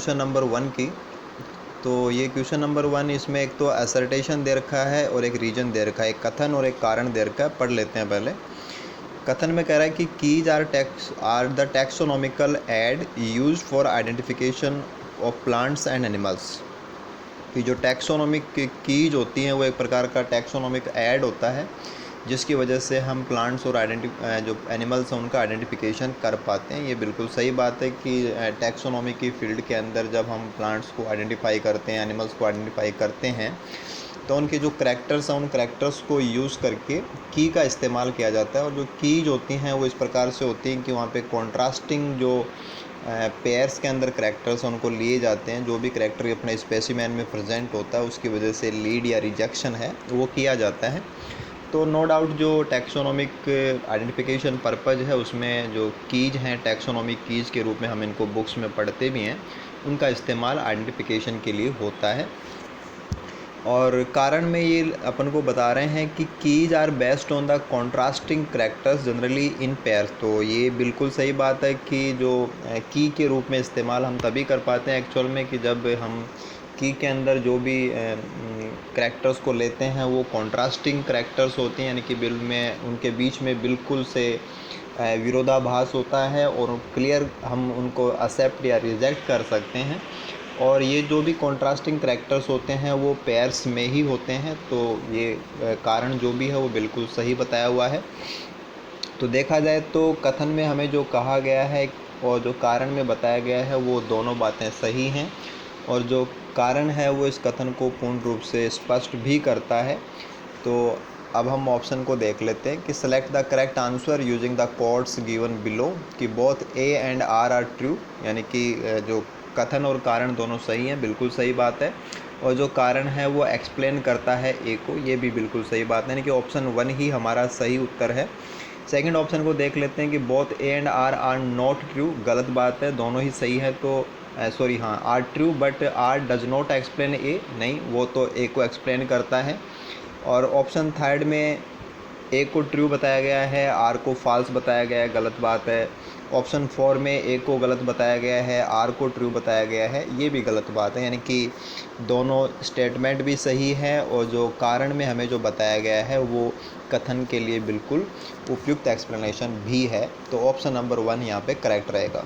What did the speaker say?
Question number 1 की। तो ये क्वेश्चन नंबर 1, इसमें एक तो असर्टेशन दे रखा है और एक रीजन दे रखा है, एक कथन और एक कारण दे रखा है। पढ़ लेते हैं पहले। कथन में कह रहा है कि keys are the taxonomical aid used for identification of plants and animals. कि जो टैक्सोनॉमिक कीज होती हैं वो एक प्रकार का टैक्सोनॉमिक ऐड होता है जिसकी वजह से हम प्लांट्स और जो एनिमल्स हैं उनका आइडेंटिफिकेशन कर पाते हैं। ये बिल्कुल सही बात है कि टैक्सोनॉमी की फील्ड के अंदर जब हम प्लांट्स को आइडेंटिफाई करते हैं, एनिमल्स को आइडेंटिफाई करते हैं, तो उनके जो करैक्टर्स हैं उन करैक्टर्स को यूज़ करके की का इस्तेमाल किया जाता है। और जो कीज होती हैं वो इस प्रकार से होती हैं कि वहाँ पे कॉन्ट्रास्टिंग जो पेयर्स के अंदर करैक्टर्स उनको लिए जाते हैं। जो भी करैक्टर अपने स्पेसिमेन में प्रेजेंट होता है उसकी वजह से लीड या रिजेक्शन है वो किया जाता है। तो नो डाउट जो टैक्सोनॉमिक आइडेंटिफिकेशन पर्पज़ है उसमें जो कीज हैं टैक्सोनॉमिक कीज के रूप में हम इनको बुक्स में पढ़ते भी हैं, उनका इस्तेमाल आइडेंटिफिकेशन के लिए होता है। और कारण में ये अपन को बता रहे हैं कि keys are based on the contrasting characters generally in pairs. तो ये बिल्कुल सही बात है कि जो की के रूप में इस्तेमाल हम तभी कर पाते हैं एक्चुअल में कि जब हम की के अंदर जो भी करैक्टर्स को लेते हैं वो कॉन्ट्रास्टिंग करैक्टर्स होते हैं, यानी कि बिल में उनके बीच में बिल्कुल से विरोधाभास होता है और क्लियर हम उनको एक्सेप्ट या रिजेक्ट कर सकते हैं। और ये जो भी कॉन्ट्रास्टिंग करैक्टर्स होते हैं वो पेयर्स में ही होते हैं। तो ये कारण जो भी है वो बिल्कुल सही बताया हुआ है। तो देखा जाए तो कथन में हमें जो कहा गया है और जो कारण में बताया गया है वो दोनों बातें सही हैं, और जो कारण है वो इस कथन को पूर्ण रूप से स्पष्ट भी करता है। तो अब हम ऑप्शन को देख लेते हैं कि select the correct answer using the codes given below, कि both A and R true, यानी कि जो कथन और कारण दोनों सही हैं, बिल्कुल सही बात है। और जो कारण है वो एक्सप्लेन करता है ए को, ये भी बिल्कुल सही बात है, यानी कि ऑप्शन 1 ही हमारा सही उत्तर है। सेकंड ऑप्शन को देख लेते हैं कि both A and R not true, गलत बात है, दोनों ही सही है। तो सॉरी हाँ, R true but R does not explain A, नहीं, वो तो ए को एक्सप्लेन करता है। और ऑप्शन थर्ड में ए को ट्रू बताया गया है, आर को फॉल्स बताया गया है, गलत बात है। ऑप्शन 4 में ए को गलत बताया गया है, आर को ट्रू बताया गया है, ये भी गलत बात है, यानी कि दोनों स्टेटमेंट भी सही है और जो कारण में हमें जो बताया गया है वो कथन के लिए बिल्कुल उपयुक्त एक्सप्लेनेशन भी है। तो ऑप्शन नंबर 1 यहाँ पे करेक्ट रहेगा।